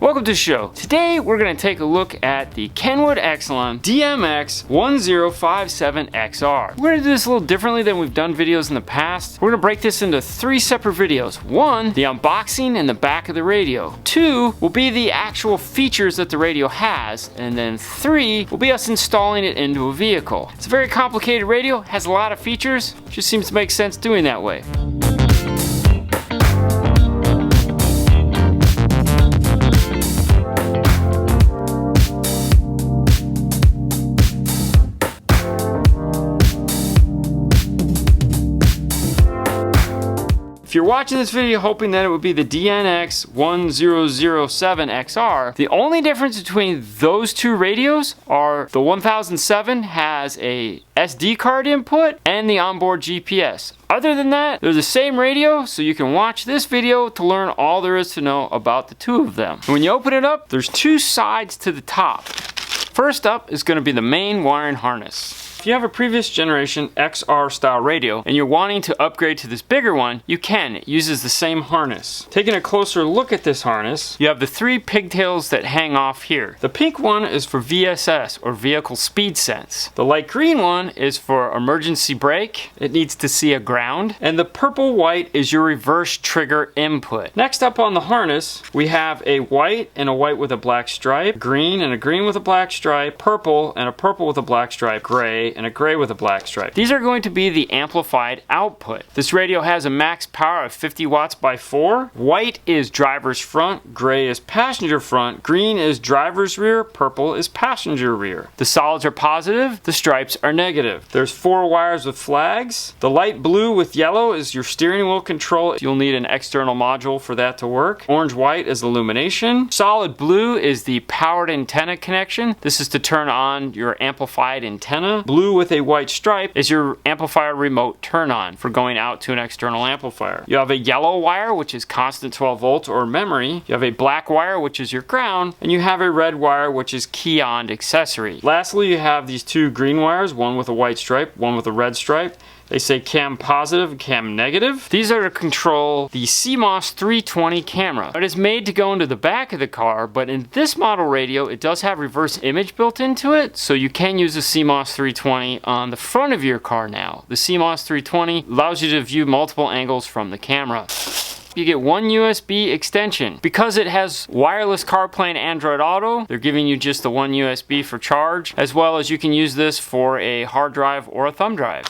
Welcome to the show. Today we're going to take a look at the Kenwood DMX1057XR. We're going to do this a little differently than we've done videos in the past. We're going to break this into 3 separate videos. 1, the unboxing and the back of the radio. 2 will be the actual features that the radio has. And then 3 will be us installing it into a vehicle. It's a very complicated radio, has a lot of features, just seems to make sense doing that way. If you're watching this video hoping that it would be the DMX1057XR, the only difference between those 2 radios are the 1007 has a SD card input and the onboard GPS. Other than that, they're the same radio, so you can watch this video to learn all there is to know about the 2 of them. When you open it up, there's 2 sides to the top. First up is going to be the main wiring harness. If you have a previous generation XR style radio and you're wanting to upgrade to this bigger one, you can. It uses the same harness. Taking a closer look at this harness, you have the 3 pigtails that hang off here. The pink one is for VSS, or vehicle speed sense. The light green one is for emergency brake. It needs to see a ground. And the purple white is your reverse trigger input. Next up on the harness, we have a white and a white with a black stripe, green and a green with a black stripe, purple and a purple with a black stripe, gray and a gray with a black stripe. These are going to be the amplified output. This radio has a max power of 50 watts by 4. White is driver's front, gray is passenger front, green is driver's rear, purple is passenger rear. The solids are positive, the stripes are negative. There's 4 wires with flags. The light blue with yellow is your steering wheel control. You'll need an external module for that to work. Orange-white is illumination. Solid blue is the powered antenna connection. This is to turn on your amplified antenna. Blue with a white stripe is your amplifier remote turn on for going out to an external amplifier. You have a yellow wire, which is constant 12 volts or memory. You have a black wire, which is your ground, and you have a red wire, which is key-on accessory. Lastly, you have these 2 green wires, one with a white stripe, one with a red stripe. They say cam positive and cam negative. These are to control the CMOS 320 camera. It is made to go into the back of the car, but in this model radio, it does have reverse image built into it, so you can use the CMOS 320 on the front of your car now. The CMOS 320 allows you to view multiple angles from the camera. You get 1 USB extension. Because it has wireless CarPlay and Android Auto, they're giving you just the 1 USB for charge, as well as you can use this for a hard drive or a thumb drive.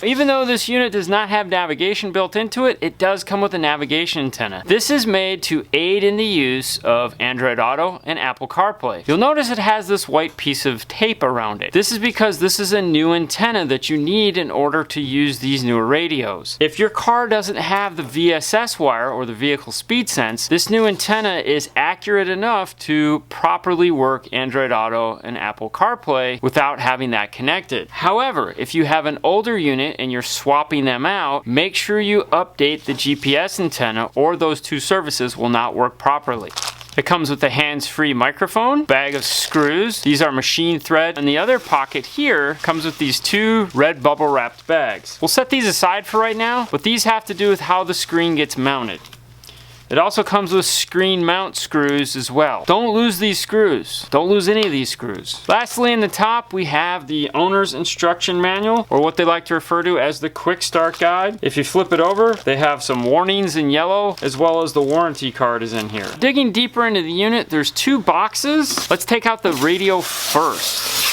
Even though this unit does not have navigation built into it, it does come with a navigation antenna. This is made to aid in the use of Android Auto and Apple CarPlay. You'll notice it has this white piece of tape around it. This is because this is a new antenna that you need in order to use these newer radios. If your car doesn't have the VSS wire or the vehicle speed sense, this new antenna is accurate enough to properly work Android Auto and Apple CarPlay without having that connected. However, if you have an older unit and you're swapping them out, make sure you update the GPS antenna or those 2 services will not work properly. It comes with a hands-free microphone, bag of screws. These are machine thread, and the other pocket here comes with these 2 red bubble wrapped bags. We'll set these aside for right now, but these have to do with how the screen gets mounted. It also comes with screen mount screws as well. Don't lose these screws. Don't lose any of these screws. Lastly, in the top, we have the owner's instruction manual, or what they like to refer to as the quick start guide. If you flip it over, they have some warnings in yellow, as well as the warranty card is in here. Digging deeper into the unit, there's 2 boxes. Let's take out the radio first.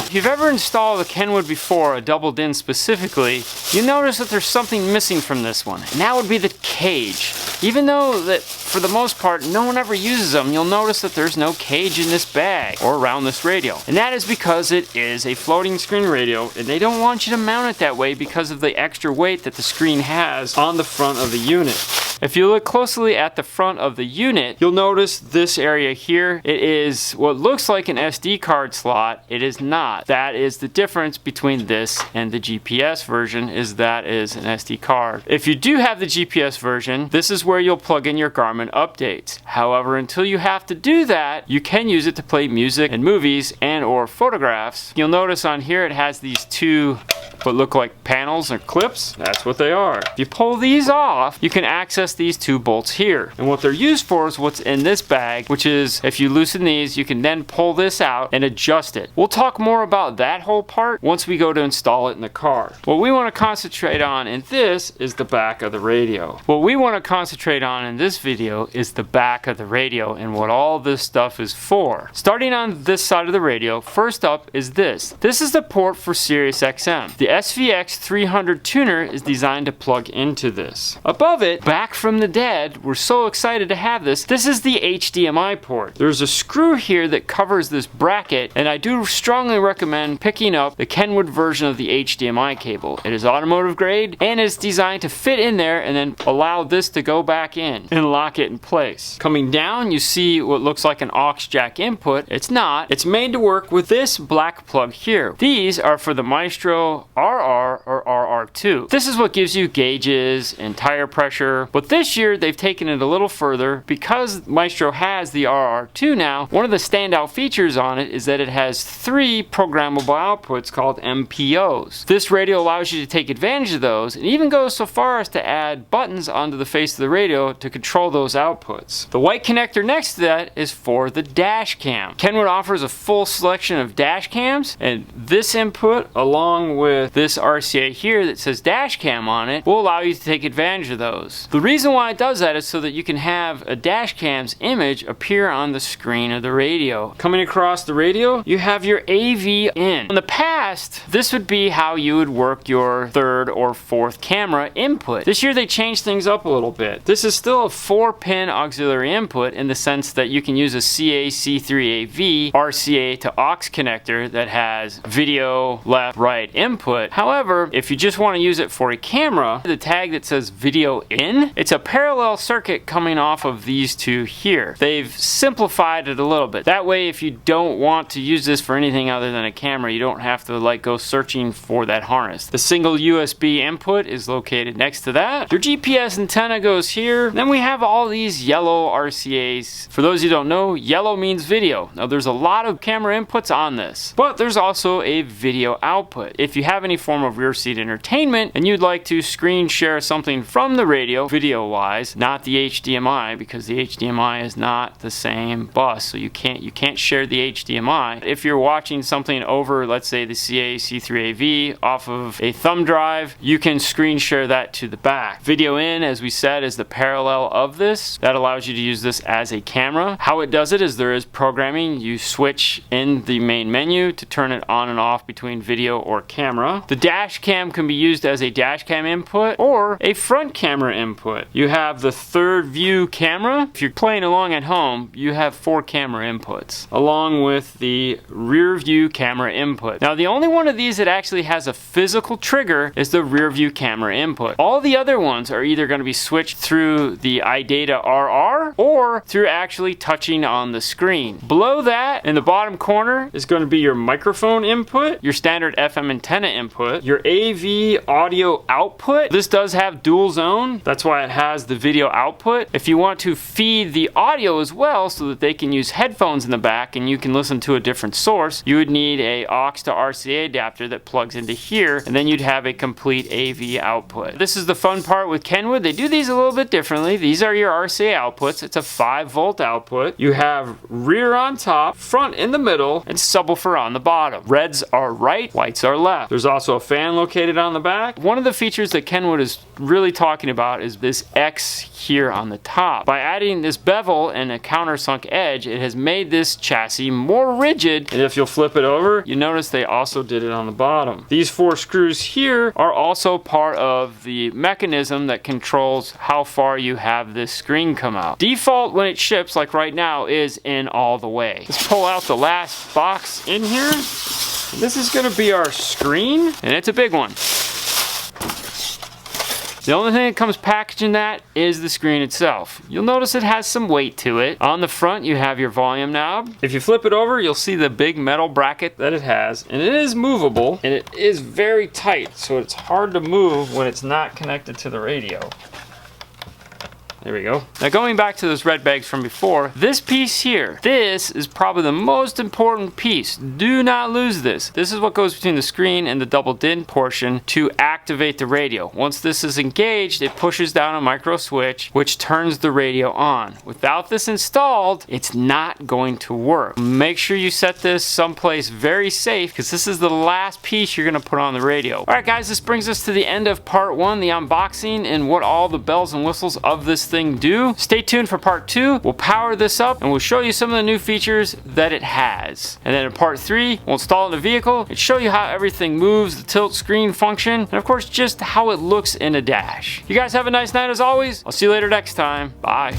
If you've ever installed a Kenwood before, a double DIN specifically, you notice that there's something missing from this one, and that would be the cage. Even though that for the most part no one ever uses them, you'll notice that there's no cage in this bag or around this radio. And that is because it is a floating screen radio, and they don't want you to mount it that way because of the extra weight that the screen has on the front of the unit. If you look closely at the front of the unit, you'll notice this area here. It is what looks like an SD card slot. It is not. That is the difference between this and the GPS version, is that is an SD card. If you do have the GPS version, this is where you'll plug in your Garmin updates. However, until you have to do that, you can use it to play music and movies and or photographs. You'll notice on here it has these 2 what look like panels or clips. That's what they are. If you pull these off, you can access access these two bolts here. And what they're used for is what's in this bag, which is if you loosen these, you can then pull this out and adjust it. We'll talk more about that whole part once we go to install it in the car. What we want to concentrate on in this is the back of the radio. What we want to concentrate on in this video is the back of the radio and what all this stuff is for. Starting on this side of the radio, first up is this. This is the port for Sirius XM. The SVX300 tuner is designed to plug into this. Above it, back from the dead, we're so excited to have this. This is the HDMI port. There's a screw here that covers this bracket, and I do strongly recommend picking up the Kenwood version of the HDMI cable. It is automotive grade and is designed to fit in there and then allow this to go back in and lock it in place. Coming down, you see what looks like an aux jack input. It's not. It's made to work with this black plug here. These are for the Maestro RR or RR2. This is what gives you gauges and tire pressure, but this year they've taken it a little further. Because Maestro has the RR2 now, one of the standout features on it is that it has 3 programmable outputs called MPOs. This radio allows you to take advantage of those and even goes so far as to add buttons onto the face of the radio to control those outputs. The white connector next to that is for the dash cam. Kenwood offers a full selection of dash cams, and this input along with this RCA here that says dash cam on it will allow you to take advantage of those. The reason why it does that is so that you can have a dash cam's image appear on the screen of the radio. Coming across the radio, you have your AV in. In the past, this would be how you would work your 3rd or 4th camera input. This year they changed things up a little bit. This is still a 4-pin auxiliary input in the sense that you can use a CA-C3AV RCA to aux connector that has video, left, right input. However, if you just want to use it for a camera, the tag that says video in, it's a parallel circuit coming off of these two here. They've simplified it a little bit. That way, if you don't want to use this for anything other than a camera, you don't have to like go searching for that harness. The single USB input is located next to that. Your GPS antenna goes here. Then we have all these yellow RCAs. For those who don't know, yellow means video. Now there's a lot of camera inputs on this, but there's also a video output. If you have any form of rear seat entertainment and you'd like to screen share something from the radio video wise, not the HDMI, because the HDMI is not the same bus, so you can't share the HDMI. If you're watching something over, let's say the CA-C3AV off of a thumb drive, you can screen share that to the back. Video in, as we said, is the parallel of this. That allows you to use this as a camera. How it does it is there is programming. You switch in the main menu to turn it on and off between video or camera. The dash cam can be used as a dash cam input or a front camera input. You have the 3rd view camera. If you're playing along at home, you have 4 camera inputs along with the rear view camera input. Now the only one of these that actually has a physical trigger is the rear view camera input. All the other ones are either going to be switched through the iData RR or through actually touching on the screen. Below that, in the bottom corner, is going to be your microphone input, your standard FM antenna input, your AV audio output. This does have dual zone. That's why it has the video output. If you want to feed the audio as well so that they can use headphones in the back and you can listen to a different source, you would need a aux to RCA adapter that plugs into here, and then you'd have a complete AV output. This is the fun part with Kenwood. They do these a little bit differently. These are your RCA outputs. It's a 5-volt output. You have rear on top, front in the middle, and subwoofer on the bottom. Reds are right, whites are left. There's also a fan located on the back. One of the features that Kenwood is really talking about is this X here on the top. By adding this bevel and a countersunk edge, it has made this chassis more rigid, and if you'll flip it over, you notice they also did it on the bottom. These 4 screws here are also part of the mechanism that controls how far you have this screen come out. Default when it ships, like right now, is in all the way. Let's pull out the last box in here. This is going to be our screen, and it's a big one. The only thing that comes packaged in that is the screen itself. You'll notice it has some weight to it. On the front, you have your volume knob. If you flip it over, you'll see the big metal bracket that it has, and it is movable, and it is very tight, so it's hard to move when it's not connected to the radio. There we go. Now going back to those red bags from before, this piece here, this is probably the most important piece. Do not lose this. This is what goes between the screen and the double DIN portion to activate the radio. Once this is engaged, it pushes down a micro switch, which turns the radio on. Without this installed, it's not going to work. Make sure you set this someplace very safe, because this is the last piece you're gonna put on the radio. All right, guys, this brings us to the end of part 1, the unboxing and what all the bells and whistles of this thing do. Stay tuned for part 2. We'll power this up and we'll show you some of the new features that it has. And then in part 3, we'll install it in the vehicle and show you how everything moves, the tilt screen function, and of course just how it looks in a dash. You guys have a nice night as always. I'll see you later next time. Bye.